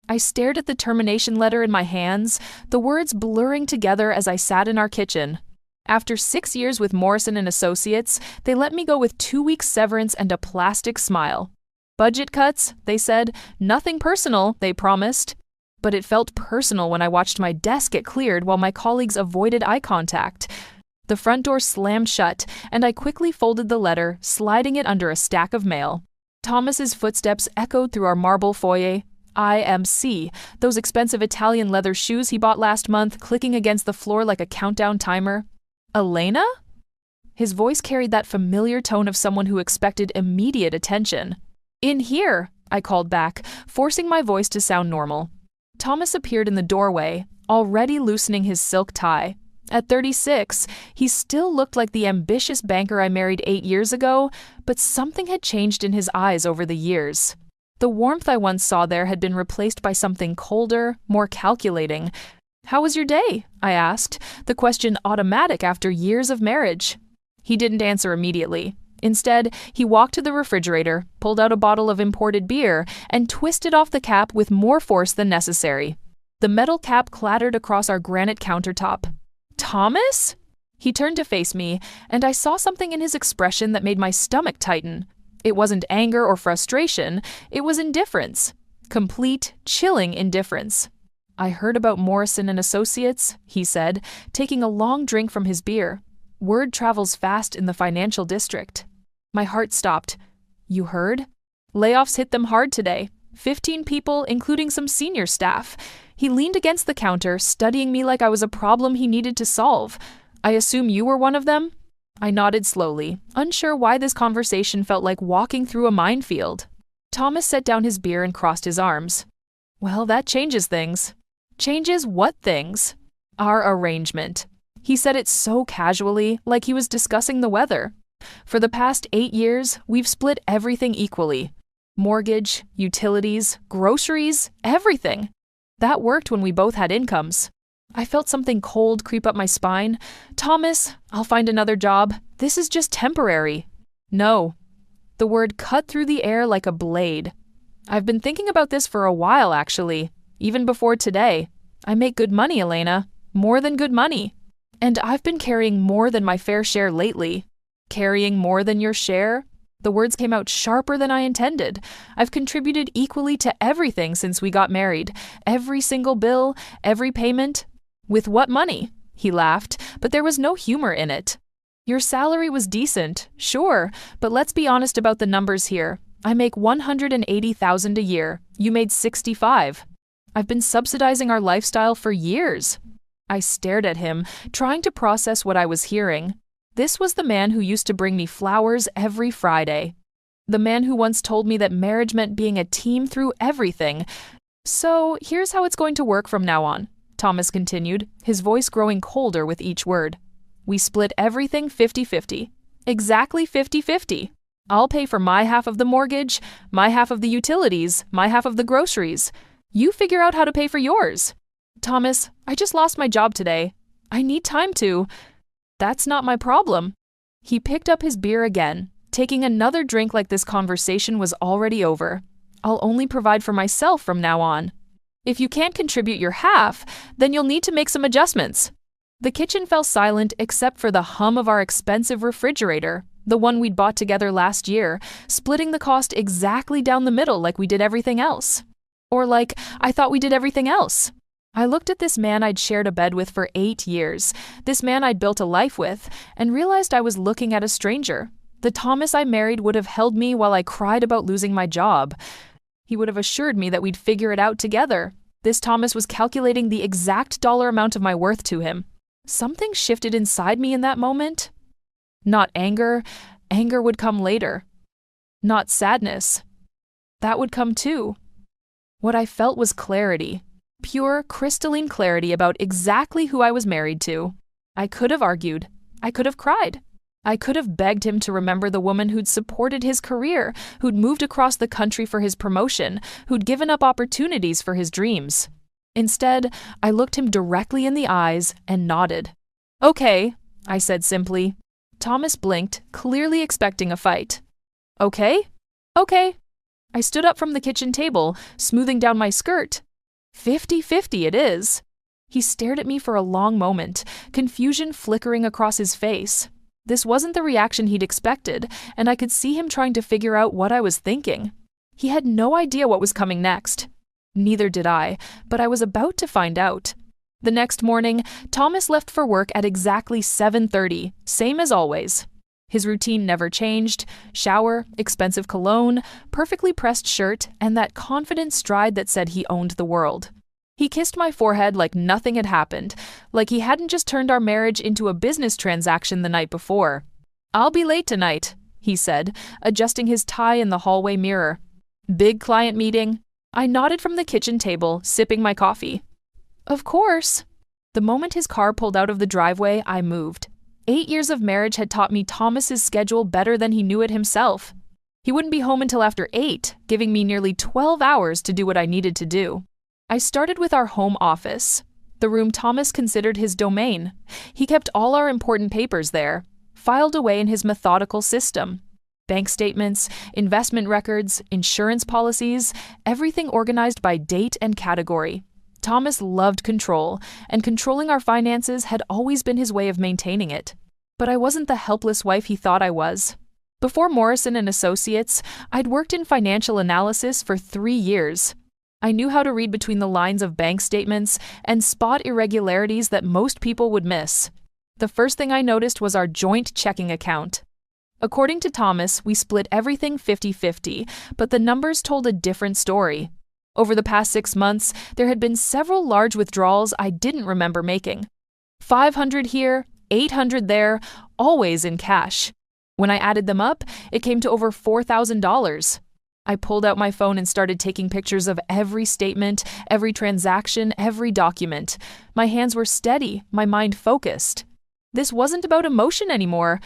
I stared at the termination letter in my hands, the words blurring together as I sat in our kitchen. After 6 years with Morrison and Associates, they let me go with 2 weeks severance and a plastic smile. Budget cuts, they said, nothing personal, they promised. But it felt personal when I watched my desk get cleared while my colleagues avoided eye contact. The front door slammed shut, and I quickly folded the letter, sliding it under a stack of mail. Thomas's footsteps echoed through our marble foyer. IMC, those expensive Italian leather shoes he bought last month, clicking against the floor like a countdown timer. Elena? His voice carried that familiar tone of someone who expected immediate attention. In here, I called back, forcing my voice to sound normal. Thomas appeared in the doorway, already loosening his silk tie. At 36, he still looked like the ambitious banker I married 8 years ago, but something had changed in his eyes over the years. The warmth I once saw there had been replaced by something colder, more calculating. "How was your day?" I asked, the question automatic after years of marriage. He didn't answer immediately. Instead, he walked to the refrigerator, pulled out a bottle of imported beer, and twisted off the cap with more force than necessary. The metal cap clattered across our granite countertop. "Thomas?" He turned to face me, and I saw something in his expression that made my stomach tighten. It wasn't anger or frustration, it was indifference. Complete, chilling indifference. "I heard about Morrison and Associates," he said, taking a long drink from his beer. "Word travels fast in the financial district." My heart stopped. "You heard?" "Layoffs hit them hard today. 15 people, including some senior staff." He leaned against the counter, studying me like I was a problem he needed to solve. "I assume you were one of them?" I nodded slowly, unsure why this conversation felt like walking through a minefield. Thomas set down his beer and crossed his arms. "Well, that changes things." "Changes what things?" "Our arrangement." He said it so casually, like he was discussing the weather. "For the past 8 years, we've split everything equally. Mortgage, utilities, groceries, everything. That worked when we both had incomes." I felt something cold creep up my spine. "Thomas, I'll find another job. This is just temporary." "No." The word cut through the air like a blade. "I've been thinking about this for a while, actually. Even before today. I make good money, Elena. More than good money. And I've been carrying more than my fair share lately." "Carrying more than your share?" The words came out sharper than I intended. "I've contributed equally to everything since we got married. Every single bill, every payment." "With what money?" He laughed, but there was no humor in it. "Your salary was decent, sure, but let's be honest about the numbers here. I make $180,000 a year. You made 65. I've been subsidizing our lifestyle for years." I stared at him, trying to process what I was hearing. This was the man who used to bring me flowers every Friday. The man who once told me that marriage meant being a team through everything. "So, here's how it's going to work from now on," Thomas continued, his voice growing colder with each word. "We split everything 50-50. Exactly 50-50. I'll pay for my half of the mortgage, my half of the utilities, my half of the groceries. You figure out how to pay for yours." "Thomas, I just lost my job today. I need time to—" "That's not my problem." He picked up his beer again, taking another drink like this conversation was already over. "I'll only provide for myself from now on. If you can't contribute your half, then you'll need to make some adjustments." The kitchen fell silent except for the hum of our expensive refrigerator, the one we'd bought together last year, splitting the cost exactly down the middle like we did everything else. Or like I thought we did everything else. I looked at this man I'd shared a bed with for 8 years, this man I'd built a life with, and realized I was looking at a stranger. The Thomas I married would have held me while I cried about losing my job. He would have assured me that we'd figure it out together. This Thomas was calculating the exact dollar amount of my worth to him. Something shifted inside me in that moment. Not anger. Anger would come later. Not sadness. That would come too. What I felt was clarity. Pure, crystalline clarity about exactly who I was married to. I could have argued. I could have cried. I could have begged him to remember the woman who'd supported his career, who'd moved across the country for his promotion, who'd given up opportunities for his dreams. Instead, I looked him directly in the eyes and nodded. "Okay," I said simply. Thomas blinked, clearly expecting a fight. "Okay? Okay." I stood up from the kitchen table, smoothing down my skirt. 50-50 it is. He stared at me for a long moment, confusion flickering across his face. This wasn't the reaction he'd expected, and I could see him trying to figure out what I was thinking. He had no idea what was coming next. Neither did I, but I was about to find out. The next morning, Thomas left for work at exactly 7:30, same as always. His routine never changed: shower, expensive cologne, perfectly pressed shirt, and that confident stride that said he owned the world. He kissed my forehead like nothing had happened, like he hadn't just turned our marriage into a business transaction the night before. "I'll be late tonight," he said, adjusting his tie in the hallway mirror. "Big client meeting?" I nodded from the kitchen table, sipping my coffee. "Of course." The moment his car pulled out of the driveway, I moved. 8 years of marriage had taught me Thomas's schedule better than he knew it himself. He wouldn't be home until after 8, giving me nearly 12 hours to do what I needed to do. I started with our home office, the room Thomas considered his domain. He kept all our important papers there, filed away in his methodical system. Bank statements, investment records, insurance policies, everything organized by date and category. Thomas loved control, and controlling our finances had always been his way of maintaining it. But I wasn't the helpless wife he thought I was. Before Morrison and Associates, I'd worked in financial analysis for 3 years. I knew how to read between the lines of bank statements and spot irregularities that most people would miss. The first thing I noticed was our joint checking account. According to Thomas, we split everything 50-50, but the numbers told a different story. Over the past 6 months, there had been several large withdrawals I didn't remember making. 500 here, 800 there, always in cash. When I added them up, it came to over $4,000. I pulled out my phone and started taking pictures of every statement, every transaction, every document. My hands were steady, my mind focused. This wasn't about emotion anymore.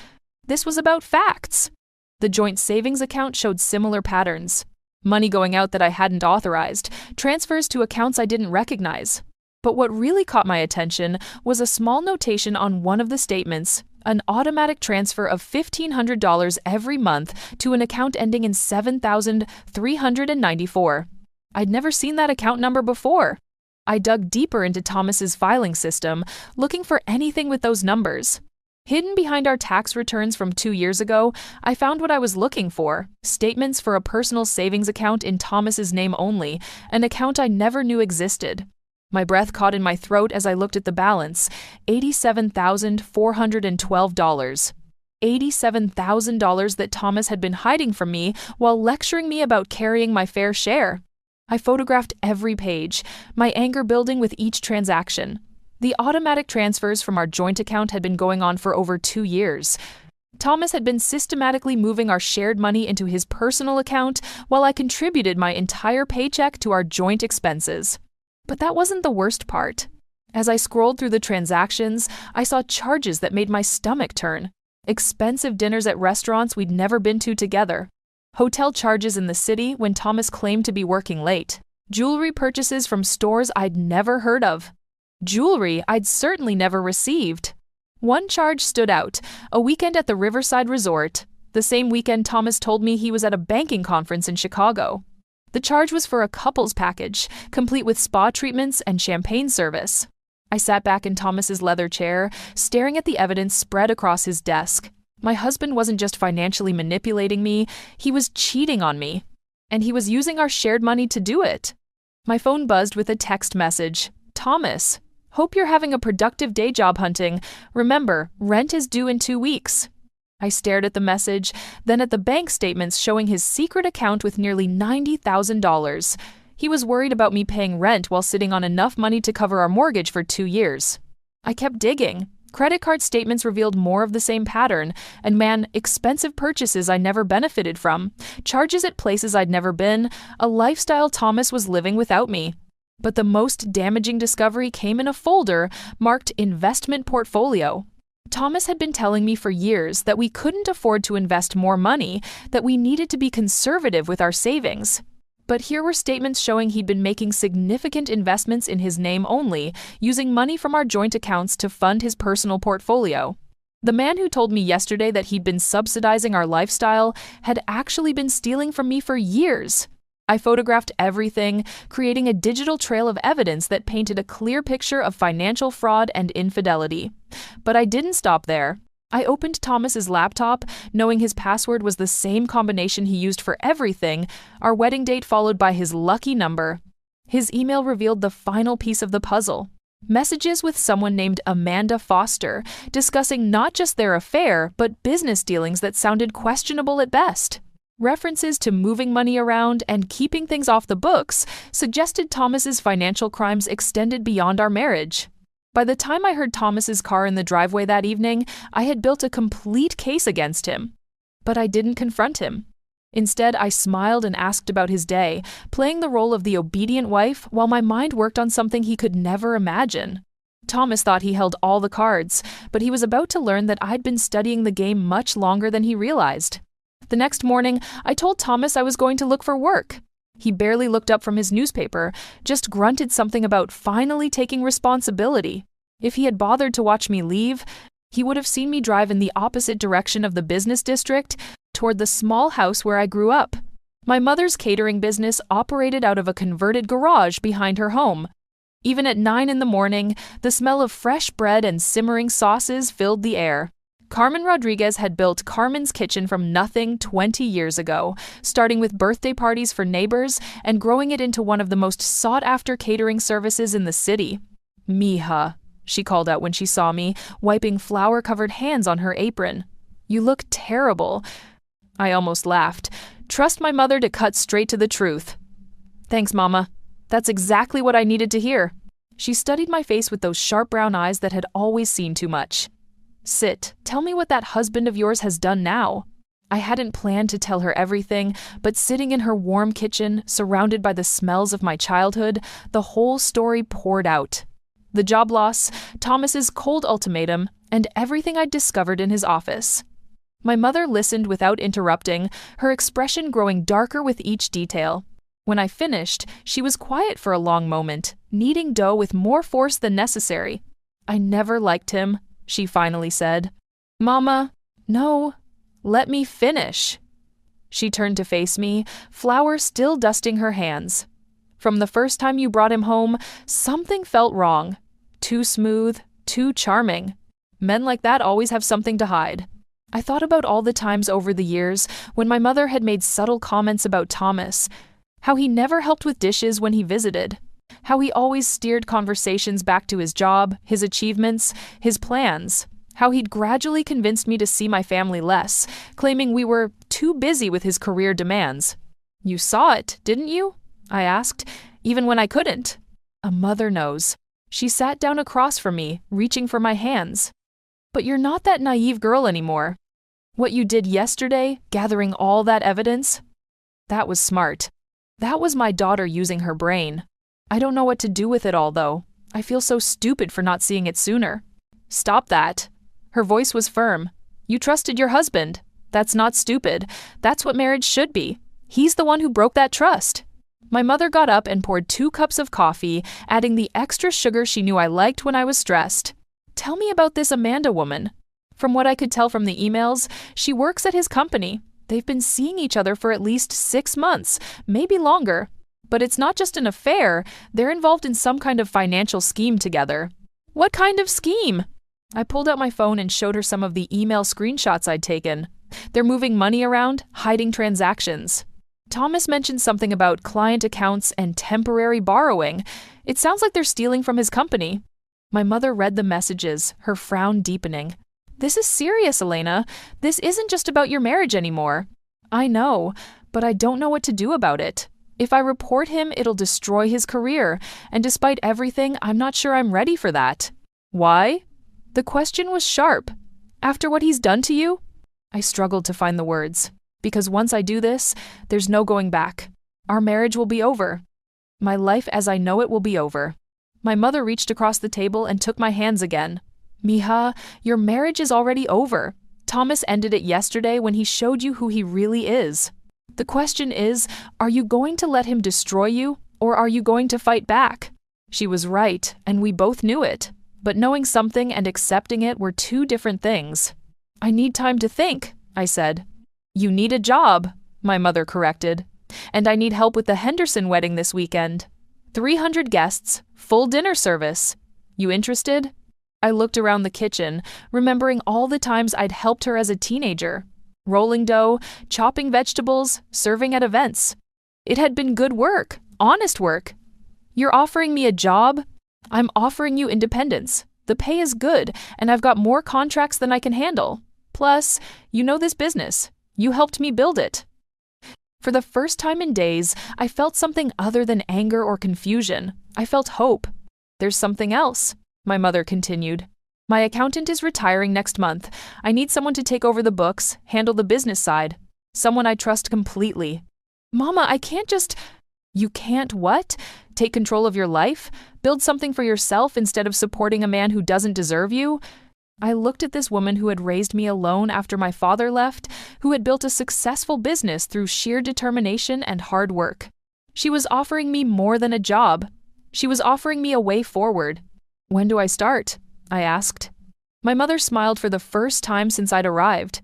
This was about facts. The joint savings account showed similar patterns. Money going out that I hadn't authorized, transfers to accounts I didn't recognize. But what really caught my attention was a small notation on one of the statements: an automatic transfer of $1,500 every month to an account ending in 7,394. I'd never seen that account number before. I dug deeper into Thomas's filing system, looking for anything with those numbers. Hidden behind our tax returns from 2 years ago, I found what I was looking for: statements for a personal savings account in Thomas's name only, an account I never knew existed. My breath caught in my throat as I looked at the balance: $87,412. $87,000 that Thomas had been hiding from me while lecturing me about carrying my fair share. I photographed every page, my anger building with each transaction. The automatic transfers from our joint account had been going on for over 2 years. Thomas had been systematically moving our shared money into his personal account while I contributed my entire paycheck to our joint expenses. But that wasn't the worst part. As I scrolled through the transactions, I saw charges that made my stomach turn. Expensive dinners at restaurants we'd never been to together. Hotel charges in the city when Thomas claimed to be working late. Jewelry purchases from stores I'd never heard of. Jewelry I'd certainly never received. One charge stood out: a weekend at the Riverside Resort. The same weekend Thomas told me he was at a banking conference in Chicago. The charge was for a couples package, complete with spa treatments and champagne service. I sat back in Thomas's leather chair, staring at the evidence spread across his desk. My husband wasn't just financially manipulating me, he was cheating on me. And he was using our shared money to do it. My phone buzzed with a text message. "Thomas, hope you're having a productive day job hunting. Remember, rent is due in 2 weeks." I stared at the message, then at the bank statements showing his secret account with nearly $90,000. He was worried about me paying rent while sitting on enough money to cover our mortgage for 2 years. I kept digging. Credit card statements revealed more of the same pattern, and expensive purchases I never benefited from, charges at places I'd never been, a lifestyle Thomas was living without me. But the most damaging discovery came in a folder marked Investment Portfolio. Thomas had been telling me for years that we couldn't afford to invest more money, that we needed to be conservative with our savings. But here were statements showing he'd been making significant investments in his name only, using money from our joint accounts to fund his personal portfolio. The man who told me yesterday that he'd been subsidizing our lifestyle had actually been stealing from me for years. I photographed everything, creating a digital trail of evidence that painted a clear picture of financial fraud and infidelity. But I didn't stop there. I opened Thomas's laptop, knowing his password was the same combination he used for everything, our wedding date followed by his lucky number. His email revealed the final piece of the puzzle. Messages with someone named Amanda Foster, discussing not just their affair, but business dealings that sounded questionable at best. References to moving money around and keeping things off the books suggested Thomas's financial crimes extended beyond our marriage. By the time I heard Thomas's car in the driveway that evening, I had built a complete case against him. But I didn't confront him. Instead, I smiled and asked about his day, playing the role of the obedient wife while my mind worked on something he could never imagine. Thomas thought he held all the cards, but he was about to learn that I'd been studying the game much longer than he realized. The next morning, I told Thomas I was going to look for work. He barely looked up from his newspaper, just grunted something about finally taking responsibility. If he had bothered to watch me leave, he would have seen me drive in the opposite direction of the business district, toward the small house where I grew up. My mother's catering business operated out of a converted garage behind her home. Even at 9 in the morning, the smell of fresh bread and simmering sauces filled the air. Carmen Rodriguez had built Carmen's Kitchen from nothing 20 years ago, starting with birthday parties for neighbors and growing it into one of the most sought-after catering services in the city. "Mija," she called out when she saw me, wiping flour-covered hands on her apron. "You look terrible." I almost laughed. Trust my mother to cut straight to the truth. "Thanks, Mama. That's exactly what I needed to hear." She studied my face with those sharp brown eyes that had always seen too much. "Sit. Tell me what that husband of yours has done now." I hadn't planned to tell her everything, but sitting in her warm kitchen, surrounded by the smells of my childhood, the whole story poured out. The job loss, Thomas's cold ultimatum, and everything I'd discovered in his office. My mother listened without interrupting, her expression growing darker with each detail. When I finished, she was quiet for a long moment, kneading dough with more force than necessary. "I never liked him," she finally said. "Mama, no, let me finish." She turned to face me, flour still dusting her hands. "From the first time you brought him home, something felt wrong. Too smooth, too charming. Men like that always have something to hide." I thought about all the times over the years when my mother had made subtle comments about Thomas, how he never helped with dishes when he visited, how he always steered conversations back to his job, his achievements, his plans, how he'd gradually convinced me to see my family less, claiming we were too busy with his career demands. "You saw it, didn't you?" I asked, even when I couldn't. A mother knows. She sat down across from me, reaching for my hands. "But you're not that naive girl anymore. What you did yesterday, gathering all that evidence, that was smart. That was my daughter using her brain. I don't know what to do with it all, though. I feel so stupid for not seeing it sooner." "Stop that." Her voice was firm. "You trusted your husband. That's not stupid. That's what marriage should be. He's the one who broke that trust." My mother got up and poured 2 cups of coffee, adding the extra sugar she knew I liked when I was stressed. "Tell me about this Amanda woman." From what I could tell from the emails, she works at his company. They've been seeing each other for at least 6 months, maybe longer. But it's not just an affair, they're involved in some kind of financial scheme together. "What kind of scheme?" I pulled out my phone and showed her some of the email screenshots I'd taken. They're moving money around, hiding transactions. Thomas mentioned something about client accounts and temporary borrowing. It sounds like they're stealing from his company. My mother read the messages, her frown deepening. "This is serious, Elena. This isn't just about your marriage anymore." "I know, but I don't know what to do about it. If I report him, it'll destroy his career, and despite everything, I'm not sure I'm ready for that." "Why?" The question was sharp. "After what he's done to you?" I struggled to find the words. "Because once I do this, there's no going back. Our marriage will be over. My life as I know it will be over." My mother reached across the table and took my hands again. "Mija, your marriage is already over. Thomas ended it yesterday when he showed you who he really is. The question is, are you going to let him destroy you, or are you going to fight back?" She was right, and we both knew it. But knowing something and accepting it were 2 different things. "I need time to think," I said. "You need a job," my mother corrected. And I need help with the Henderson wedding this weekend. 300 guests, full dinner service. You interested? I looked around the kitchen, remembering all the times I'd helped her as a teenager. Rolling dough, chopping vegetables, serving at events. It had been good work, honest work. You're offering me a job? I'm offering you independence. The pay is good, and I've got more contracts than I can handle. Plus, you know this business. You helped me build it. For the first time in days, I felt something other than anger or confusion. I felt hope. There's something else, my mother continued. My accountant is retiring next month. I need someone to take over the books, handle the business side. Someone I trust completely. Mama, I can't just… You can't what? Take control of your life? Build something for yourself instead of supporting a man who doesn't deserve you? I looked at this woman who had raised me alone after my father left, who had built a successful business through sheer determination and hard work. She was offering me more than a job. She was offering me a way forward. When do I start? I asked. My mother smiled for the first time since I'd arrived.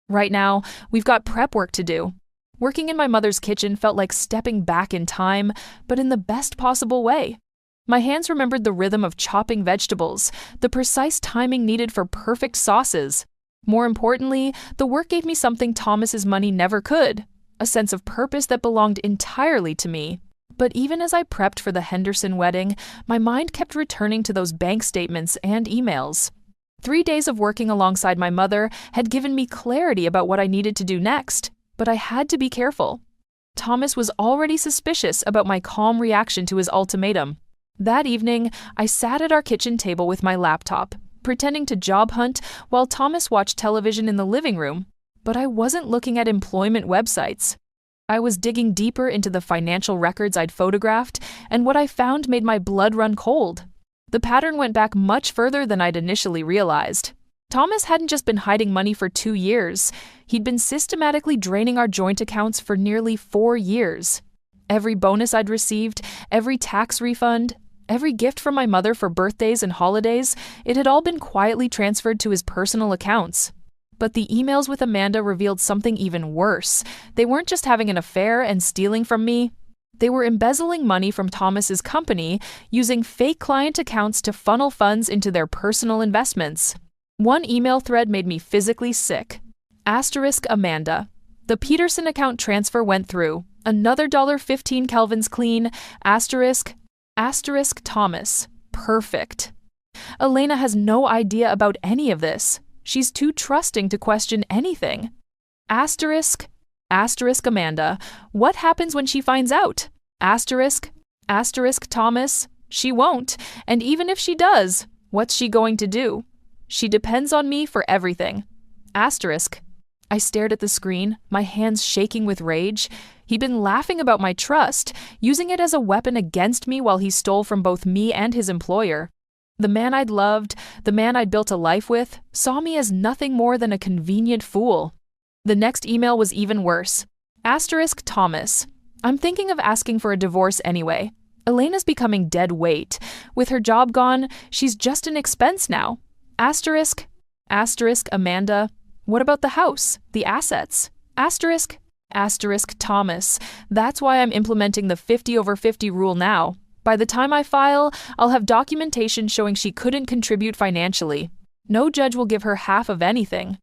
Right now, we've got prep work to do. Working in my mother's kitchen felt like stepping back in time, but in the best possible way. My hands remembered the rhythm of chopping vegetables, the precise timing needed for perfect sauces. More importantly, the work gave me something Thomas's money never could, a sense of purpose that belonged entirely to me. But even as I prepped for the Henderson wedding, my mind kept returning to those bank statements and emails. 3 days of working alongside my mother had given me clarity about what I needed to do next, but I had to be careful. Thomas was already suspicious about my calm reaction to his ultimatum. That evening, I sat at our kitchen table with my laptop, pretending to job hunt while Thomas watched television in the living room. But I wasn't looking at employment websites. I was digging deeper into the financial records I'd photographed, and what I found made my blood run cold. The pattern went back much further than I'd initially realized. Thomas hadn't just been hiding money for 2 years. He'd been systematically draining our joint accounts for nearly 4 years. Every bonus I'd received, every tax refund, every gift from my mother for birthdays and holidays, it had all been quietly transferred to his personal accounts. But the emails with Amanda revealed something even worse. They weren't just having an affair and stealing from me. They were embezzling money from Thomas's company, using fake client accounts to funnel funds into their personal investments. One email thread made me physically sick. Asterisk Amanda. The Peterson account transfer went through. Another $15 Kelvins clean. Asterisk Thomas. Perfect. Elena has no idea about any of this. She's too trusting to question anything. Asterisk Amanda. What happens when she finds out? Asterisk Thomas. She won't. And even if she does, what's she going to do? She depends on me for everything. Asterisk. I stared at the screen, my hands shaking with rage. He'd been laughing about my trust, using it as a weapon against me while he stole from both me and his employer. The man I'd loved, the man I'd built a life with, saw me as nothing more than a convenient fool. The next email was even worse. Asterisk Thomas. I'm thinking of asking for a divorce anyway. Elena's becoming dead weight. With her job gone, she's just an expense now. Asterisk Amanda. What about the house, the assets? Asterisk Thomas. That's why I'm implementing the 50/50 rule now. By the time I file, I'll have documentation showing she couldn't contribute financially. No judge will give her half of anything.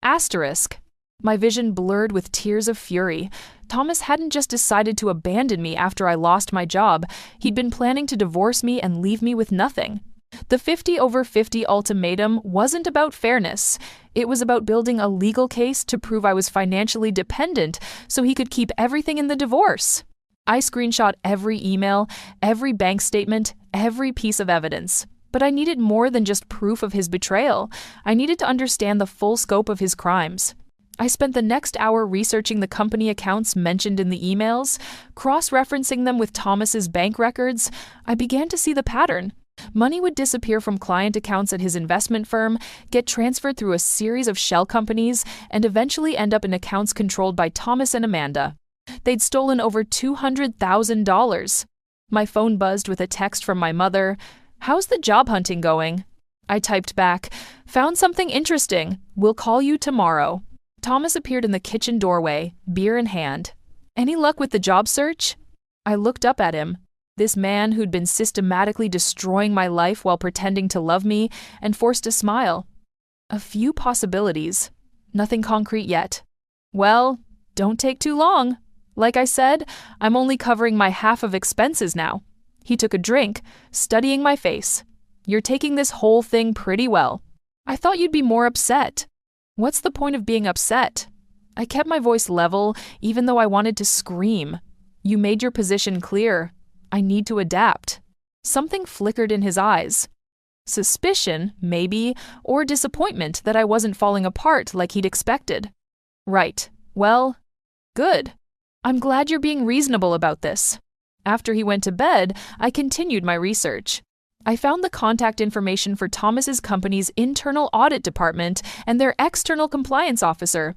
Asterisk. My vision blurred with tears of fury. Thomas hadn't just decided to abandon me after I lost my job. He'd been planning to divorce me and leave me with nothing. The 50/50 ultimatum wasn't about fairness. It was about building a legal case to prove I was financially dependent so he could keep everything in the divorce. I screenshot every email, every bank statement, every piece of evidence. But I needed more than just proof of his betrayal. I needed to understand the full scope of his crimes. I spent the next hour researching the company accounts mentioned in the emails, cross-referencing them with Thomas's bank records. I began to see the pattern. Money would disappear from client accounts at his investment firm, get transferred through a series of shell companies, and eventually end up in accounts controlled by Thomas and Amanda. They'd stolen over $200,000. My phone buzzed with a text from my mother. "How's the job hunting going?" I typed back, "Found something interesting. We'll call you tomorrow." Thomas appeared in the kitchen doorway, beer in hand. Any luck with the job search? I looked up at him, this man who'd been systematically destroying my life while pretending to love me, and forced a smile. A few possibilities. Nothing concrete yet. Well, don't take too long. Like I said, I'm only covering my half of expenses now. He took a drink, studying my face. You're taking this whole thing pretty well. I thought you'd be more upset. What's the point of being upset? I kept my voice level, even though I wanted to scream. You made your position clear. I need to adapt. Something flickered in his eyes. Suspicion, maybe, or disappointment that I wasn't falling apart like he'd expected. Right. Well, good. I'm glad you're being reasonable about this. After he went to bed, I continued my research. I found the contact information for Thomas's company's internal audit department and their external compliance officer.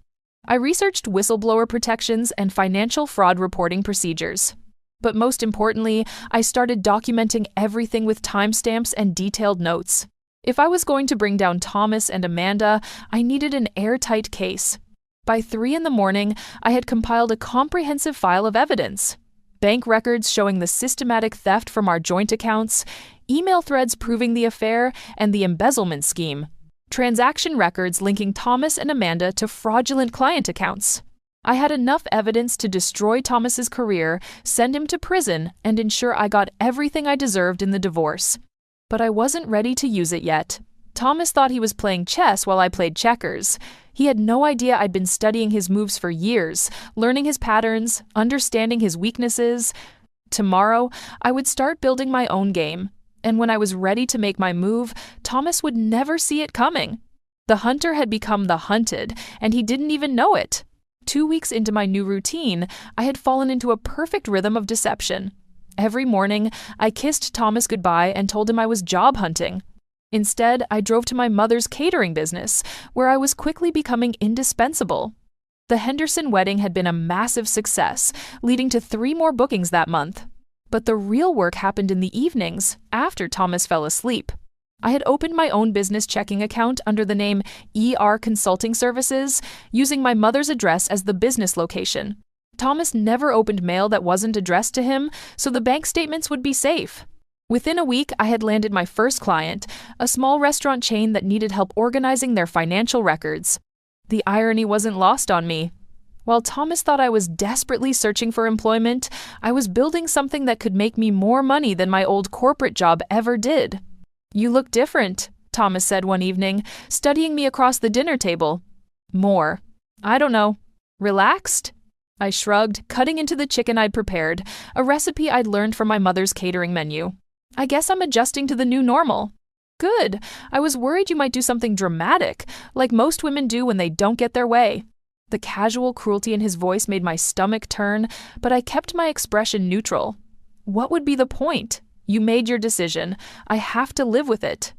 I researched whistleblower protections and financial fraud reporting procedures. But most importantly, I started documenting everything with timestamps and detailed notes. If I was going to bring down Thomas and Amanda, I needed an airtight case. By 3 a.m, I had compiled a comprehensive file of evidence. Bank records showing the systematic theft from our joint accounts, email threads proving the affair and the embezzlement scheme, transaction records linking Thomas and Amanda to fraudulent client accounts. I had enough evidence to destroy Thomas's career, send him to prison, and ensure I got everything I deserved in the divorce. But I wasn't ready to use it yet. Thomas thought he was playing chess while I played checkers. He had no idea I'd been studying his moves for years, learning his patterns, understanding his weaknesses. Tomorrow, I would start building my own game, and when I was ready to make my move, Thomas would never see it coming. The hunter had become the hunted, and he didn't even know it. 2 weeks into my new routine, I had fallen into a perfect rhythm of deception. Every morning, I kissed Thomas goodbye and told him I was job hunting. Instead, I drove to my mother's catering business, where I was quickly becoming indispensable. The Henderson wedding had been a massive success, leading to 3 more bookings that month. But the real work happened in the evenings, after Thomas fell asleep. I had opened my own business checking account under the name ER Consulting Services, using my mother's address as the business location. Thomas never opened mail that wasn't addressed to him, so the bank statements would be safe. Within a week, I had landed my first client, a small restaurant chain that needed help organizing their financial records. The irony wasn't lost on me. While Thomas thought I was desperately searching for employment, I was building something that could make me more money than my old corporate job ever did. You look different, Thomas said one evening, studying me across the dinner table. More. I don't know. Relaxed? I shrugged, cutting into the chicken I'd prepared, a recipe I'd learned from my mother's catering menu. I guess I'm adjusting to the new normal. Good. I was worried you might do something dramatic, like most women do when they don't get their way. The casual cruelty in his voice made my stomach turn, but I kept my expression neutral. What would be the point? You made your decision. I have to live with it.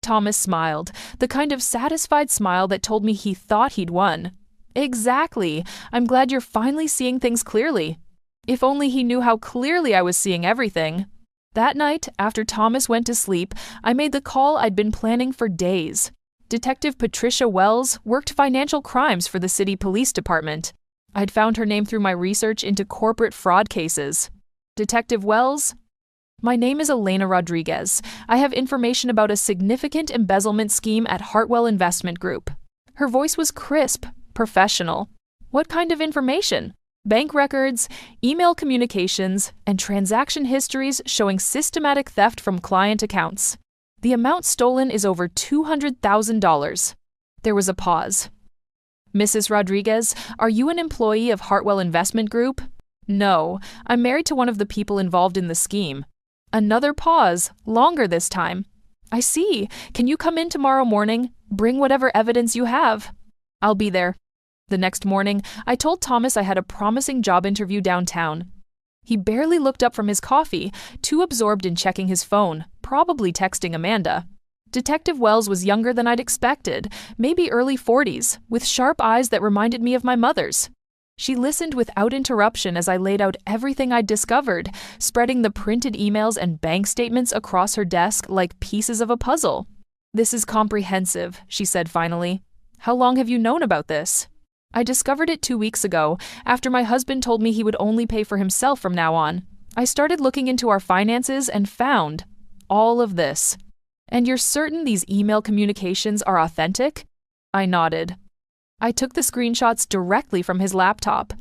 Thomas smiled, the kind of satisfied smile that told me he thought he'd won. Exactly. I'm glad you're finally seeing things clearly. If only he knew how clearly I was seeing everything. That night, after Thomas went to sleep, I made the call I'd been planning for days. Detective Patricia Wells worked financial crimes for the city police department. I'd found her name through my research into corporate fraud cases. Detective Wells? My name is Elena Rodriguez. I have information about a significant embezzlement scheme at Hartwell Investment Group. Her voice was crisp, professional. What kind of information? Bank records, email communications, and transaction histories showing systematic theft from client accounts. The amount stolen is over $200,000. There was a pause. Mrs. Rodriguez, are you an employee of Hartwell Investment Group? No, I'm married to one of the people involved in the scheme. Another pause, longer this time. I see. Can you come in tomorrow morning? Bring whatever evidence you have. I'll be there. The next morning, I told Thomas I had a promising job interview downtown. He barely looked up from his coffee, too absorbed in checking his phone, probably texting Amanda. Detective Wells was younger than I'd expected, maybe early 40s, with sharp eyes that reminded me of my mother's. She listened without interruption as I laid out everything I'd discovered, spreading the printed emails and bank statements across her desk like pieces of a puzzle. This is comprehensive, she said finally. How long have you known about this? I discovered it 2 weeks ago, after my husband told me he would only pay for himself from now on. I started looking into our finances and found all of this. And you're certain these email communications are authentic? I nodded. I took the screenshots directly from his laptop.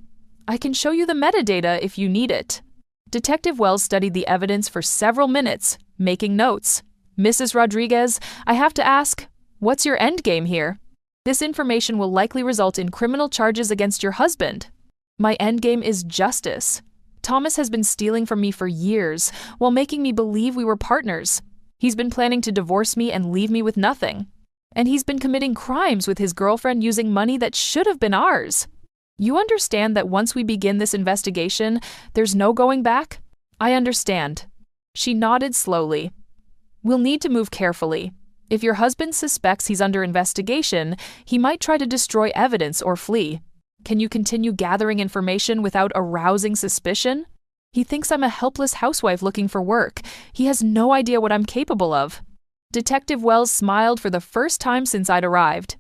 I can show you the metadata if you need it. Detective Wells studied the evidence for several minutes, making notes. Mrs. Rodriguez, I have to ask, what's your end game here? This information will likely result in criminal charges against your husband. My end game is justice. Thomas has been stealing from me for years, while making me believe we were partners. He's been planning to divorce me and leave me with nothing. And he's been committing crimes with his girlfriend using money that should have been ours. You understand that once we begin this investigation, there's no going back? I understand. She nodded slowly. We'll need to move carefully. If your husband suspects he's under investigation, he might try to destroy evidence or flee. Can you continue gathering information without arousing suspicion? He thinks I'm a helpless housewife looking for work. He has no idea what I'm capable of. Detective Wells smiled for the first time since I'd arrived.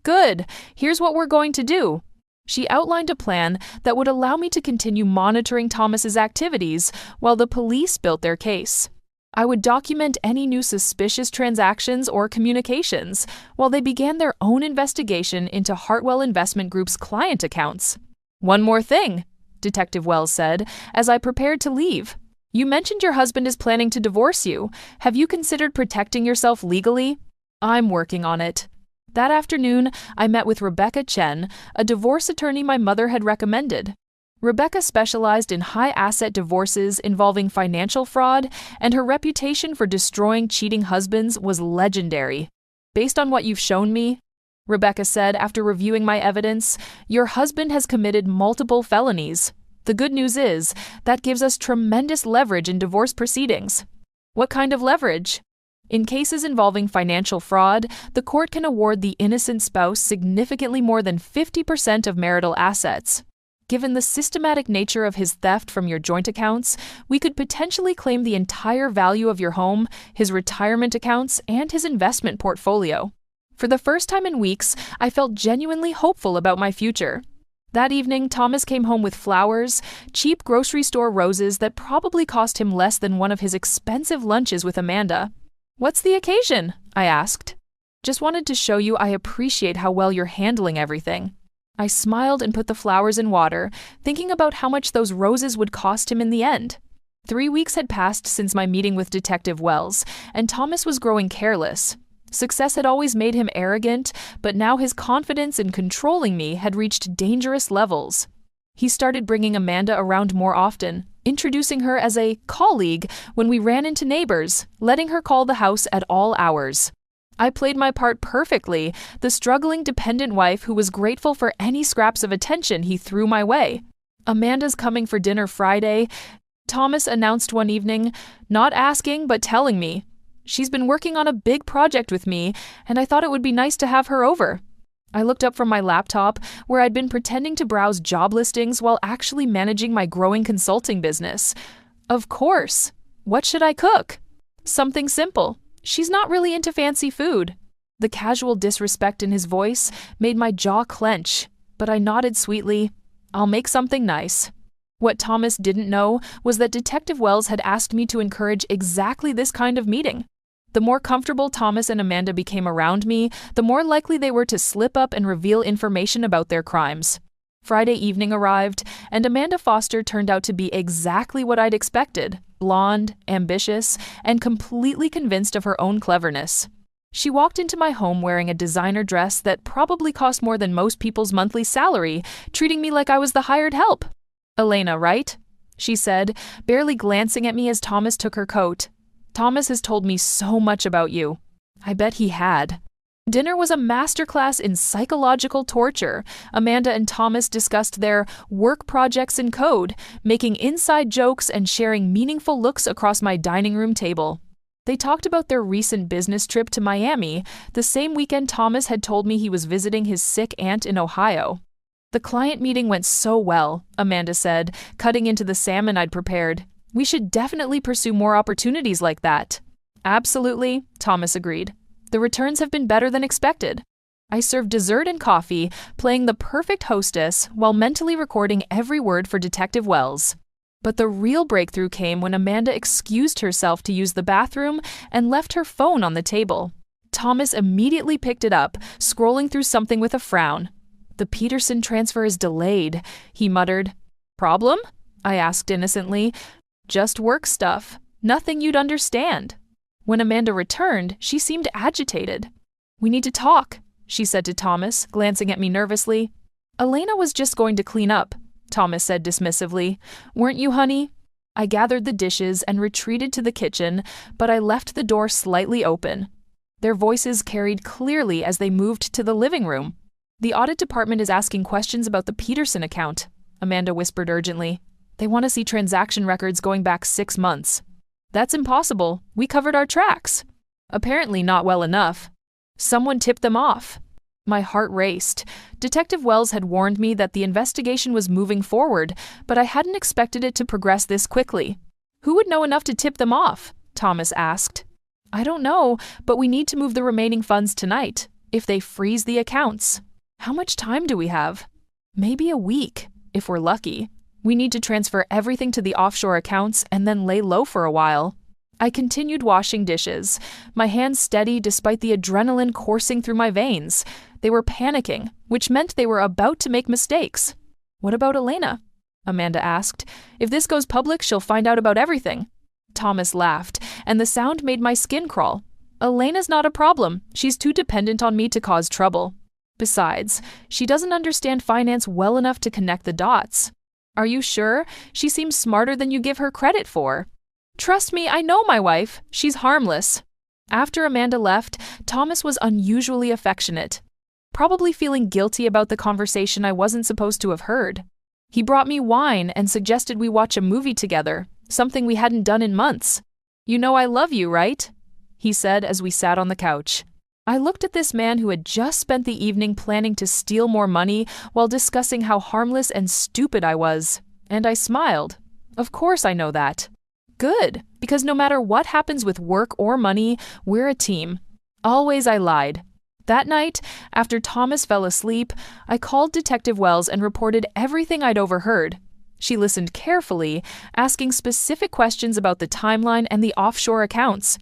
Good. Here's what we're going to do. She outlined a plan that would allow me to continue monitoring Thomas's activities while the police built their case. I would document any new suspicious transactions or communications while they began their own investigation into Hartwell Investment Group's client accounts. One more thing, Detective Wells said, as I prepared to leave. You mentioned your husband is planning to divorce you. Have you considered protecting yourself legally? I'm working on it. That afternoon, I met with Rebecca Chen, a divorce attorney my mother had recommended. Rebecca specialized in high-asset divorces involving financial fraud, and her reputation for destroying cheating husbands was legendary. Based on what you've shown me, Rebecca said after reviewing my evidence, your husband has committed multiple felonies. The good news is, that gives us tremendous leverage in divorce proceedings. What kind of leverage? In cases involving financial fraud, the court can award the innocent spouse significantly more than 50% of marital assets. Given the systematic nature of his theft from your joint accounts, we could potentially claim the entire value of your home, his retirement accounts, and his investment portfolio. For the first time in weeks, I felt genuinely hopeful about my future. That evening, Thomas came home with flowers, cheap grocery store roses that probably cost him less than one of his expensive lunches with Amanda. What's the occasion? I asked. Just wanted to show you I appreciate how well you're handling everything. I smiled and put the flowers in water, thinking about how much those roses would cost him in the end. 3 weeks had passed since my meeting with Detective Wells, and Thomas was growing careless. Success had always made him arrogant, but now his confidence in controlling me had reached dangerous levels. He started bringing Amanda around more often, introducing her as a colleague when we ran into neighbors, letting her call the house at all hours. I played my part perfectly, the struggling dependent wife who was grateful for any scraps of attention he threw my way. Amanda's coming for dinner Friday, Thomas announced one evening, not asking but telling me. She's been working on a big project with me, and I thought it would be nice to have her over. I looked up from my laptop, where I'd been pretending to browse job listings while actually managing my growing consulting business. Of course. What should I cook? Something simple. She's not really into fancy food. The casual disrespect in his voice made my jaw clench, but I nodded sweetly. I'll make something nice. What Thomas didn't know was that Detective Wells had asked me to encourage exactly this kind of meeting. The more comfortable Thomas and Amanda became around me, the more likely they were to slip up and reveal information about their crimes. Friday evening arrived, and Amanda Foster turned out to be exactly what I'd expected. Blonde, ambitious, and completely convinced of her own cleverness. She walked into my home wearing a designer dress that probably cost more than most people's monthly salary, treating me like I was the hired help. Elena, right? She said, barely glancing at me as Thomas took her coat. Thomas has told me so much about you. I bet he had. Dinner was a masterclass in psychological torture. Amanda and Thomas discussed their work projects in code, making inside jokes and sharing meaningful looks across my dining room table. They talked about their recent business trip to Miami, the same weekend Thomas had told me he was visiting his sick aunt in Ohio. The client meeting went so well, Amanda said, cutting into the salmon I'd prepared. We should definitely pursue more opportunities like that. Absolutely, Thomas agreed. The returns have been better than expected. I served dessert and coffee, playing the perfect hostess while mentally recording every word for Detective Wells. But the real breakthrough came when Amanda excused herself to use the bathroom and left her phone on the table. Thomas immediately picked it up, scrolling through something with a frown. "The Peterson transfer is delayed," he muttered. "Problem?" I asked innocently. "Just work stuff. Nothing you'd understand." When Amanda returned, she seemed agitated. "We need to talk," she said to Thomas, glancing at me nervously. "Elena was just going to clean up," Thomas said dismissively. "Weren't you, honey?" I gathered the dishes and retreated to the kitchen, but I left the door slightly open. Their voices carried clearly as they moved to the living room. "The audit department is asking questions about the Peterson account," Amanda whispered urgently. "They want to see transaction records going back 6 months." "That's impossible. We covered our tracks." "Apparently not well enough. Someone tipped them off." My heart raced. Detective Wells had warned me that the investigation was moving forward, but I hadn't expected it to progress this quickly. "Who would know enough to tip them off?" Thomas asked. "I don't know, but we need to move the remaining funds tonight, if they freeze the accounts." "How much time do we have?" "Maybe a week, if we're lucky. We need to transfer everything to the offshore accounts and then lay low for a while." I continued washing dishes, my hands steady despite the adrenaline coursing through my veins. They were panicking, which meant they were about to make mistakes. "What about Elena?" Amanda asked. "If this goes public, she'll find out about everything." Thomas laughed, and the sound made my skin crawl. "Elena's not a problem. She's too dependent on me to cause trouble. Besides, she doesn't understand finance well enough to connect the dots." "Are you sure? She seems smarter than you give her credit for." "Trust me, I know my wife. She's harmless." After Amanda left, Thomas was unusually affectionate, probably feeling guilty about the conversation I wasn't supposed to have heard. He brought me wine and suggested we watch a movie together, something we hadn't done in months. "You know I love you, right?" he said as we sat on the couch. I looked at this man who had just spent the evening planning to steal more money while discussing how harmless and stupid I was, and I smiled. Of course I know that. Good, because no matter what happens with work or money, we're a team. Always I lied. That night, after Thomas fell asleep, I called Detective Wells and reported everything I'd overheard. She listened carefully, asking specific questions about the timeline and the offshore accounts.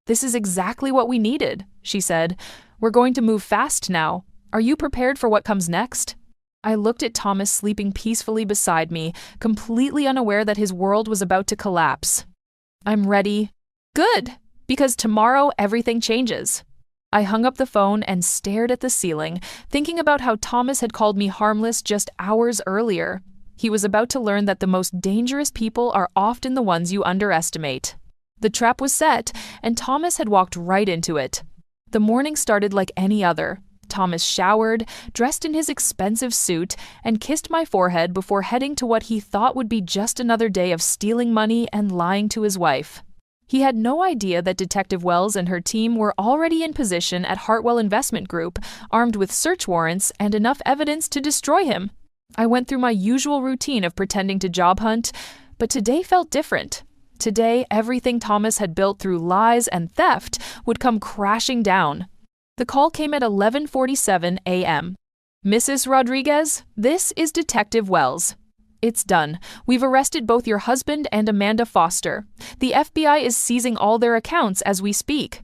"This is exactly what we needed," she said. "We're going to move fast now. Are you prepared for what comes next?" I looked at Thomas sleeping peacefully beside me, completely unaware that his world was about to collapse. "I'm ready." "Good, because tomorrow everything changes." I hung up the phone and stared at the ceiling, thinking about how Thomas had called me harmless just hours earlier. He was about to learn that the most dangerous people are often the ones you underestimate. The trap was set, and Thomas had walked right into it. The morning started like any other. Thomas showered, dressed in his expensive suit, and kissed my forehead before heading to what he thought would be just another day of stealing money and lying to his wife. He had no idea that Detective Wells and her team were already in position at Hartwell Investment Group, armed with search warrants and enough evidence to destroy him. I went through my usual routine of pretending to job hunt, but today felt different. Today, everything Thomas had built through lies and theft would come crashing down. The call came at 11:47 a.m. "Mrs. Rodriguez, this is Detective Wells." "It's done. We've arrested both your husband and Amanda Foster. The FBI is seizing all their accounts as we speak."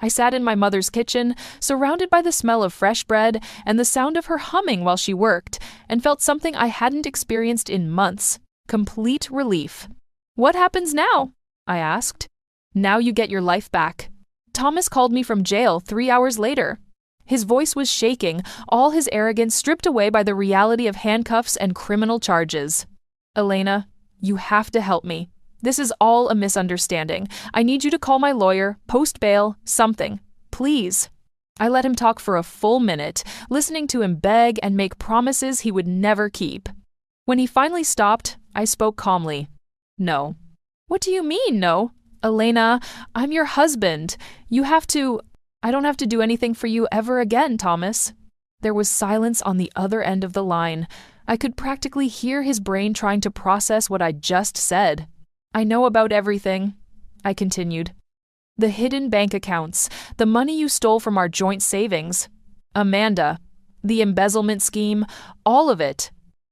I sat in my mother's kitchen, surrounded by the smell of fresh bread and the sound of her humming while she worked, and felt something I hadn't experienced in months: complete relief. "What happens now?" I asked. "Now you get your life back." Thomas called me from jail 3 hours later. His voice was shaking, all his arrogance stripped away by the reality of handcuffs and criminal charges. "Elena, you have to help me. This is all a misunderstanding. I need you to call my lawyer, post bail, something. Please." I let him talk for a full minute, listening to him beg and make promises he would never keep. When he finally stopped, I spoke calmly. "No." "What do you mean, no?" "Elena, I'm your husband. I don't have to do anything for you ever again, Thomas." There was silence on the other end of the line. I could practically hear his brain trying to process what I'd just said. "I know about everything," I continued. "The hidden bank accounts, the money you stole from our joint savings." Amanda. The embezzlement scheme, all of it.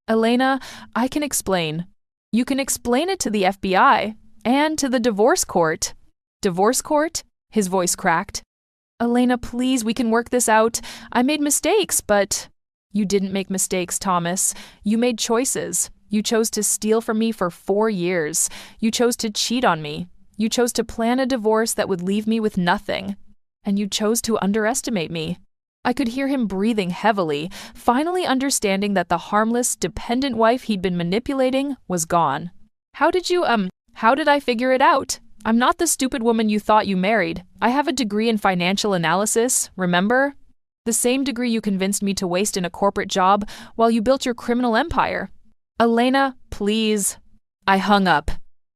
Elena, I can explain. You can explain it to the FBI and to the divorce court. Divorce court? His voice cracked. Elena, please, we can work this out. I made mistakes, but… You didn't make mistakes, Thomas. You made choices. You chose to steal from me for 4 years. You chose to cheat on me. You chose to plan a divorce that would leave me with nothing. And you chose to underestimate me. I could hear him breathing heavily, finally understanding that the harmless, dependent wife he'd been manipulating was gone. How did I figure it out? I'm not the stupid woman you thought you married. I have a degree in financial analysis, remember? The same degree you convinced me to waste in a corporate job while you built your criminal empire. Elena, please. I hung up.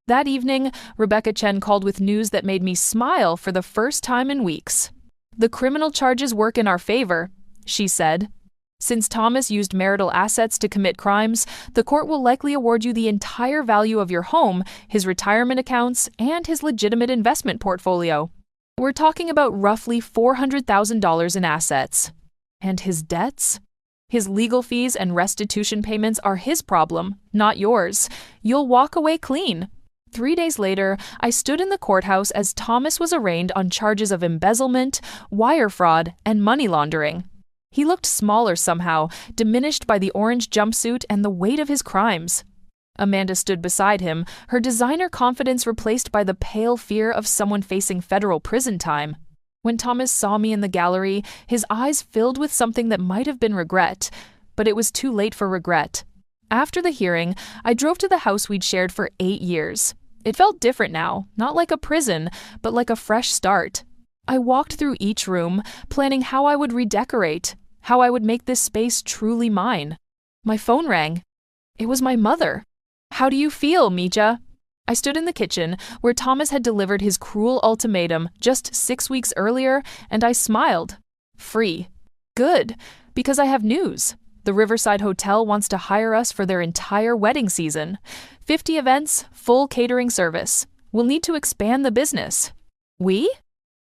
That evening, Rebecca Chen called with news that made me smile for the first time in weeks. The criminal charges work in our favor, she said. Since Thomas used marital assets to commit crimes, the court will likely award you the entire value of your home, his retirement accounts, and his legitimate investment portfolio. We're talking about roughly $400,000 in assets. And his debts? His legal fees and restitution payments are his problem, not yours. You'll walk away clean. 3 days later, I stood in the courthouse as Thomas was arraigned on charges of embezzlement, wire fraud, and money laundering. He looked smaller somehow, diminished by the orange jumpsuit and the weight of his crimes. Amanda stood beside him, her designer confidence replaced by the pale fear of someone facing federal prison time. When Thomas saw me in the gallery, his eyes filled with something that might have been regret, but it was too late for regret. After the hearing, I drove to the house we'd shared for 8 years. It felt different now, not like a prison, but like a fresh start. I walked through each room, planning how I would redecorate, how I would make this space truly mine. My phone rang. It was my mother. How do you feel, Mija? I stood in the kitchen, where Thomas had delivered his cruel ultimatum just 6 weeks earlier, and I smiled. Free. Good, because I have news. The Riverside Hotel wants to hire us for their entire wedding season. 50 events, full catering service. We'll need to expand the business. We?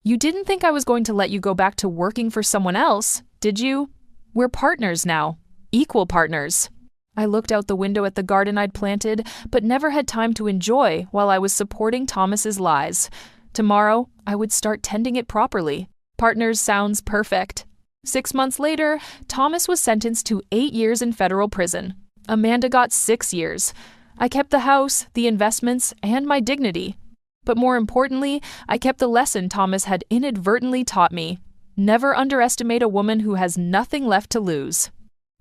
You didn't think I was going to let you go back to working for someone else, did you? We're partners now. Equal partners. I looked out the window at the garden I'd planted, but never had time to enjoy while I was supporting Thomas's lies. Tomorrow, I would start tending it properly. Partners sounds perfect. 6 months later, Thomas was sentenced to 8 years in federal prison. Amanda got 6 years. I kept the house, the investments, and my dignity. But more importantly, I kept the lesson Thomas had inadvertently taught me. Never underestimate a woman who has nothing left to lose.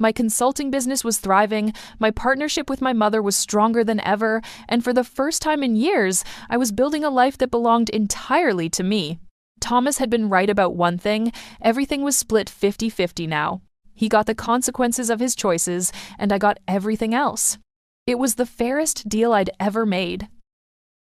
My consulting business was thriving, my partnership with my mother was stronger than ever, and for the first time in years, I was building a life that belonged entirely to me. Thomas had been right about one thing, everything was split 50-50 now. He got the consequences of his choices, and I got everything else. It was the fairest deal I'd ever made.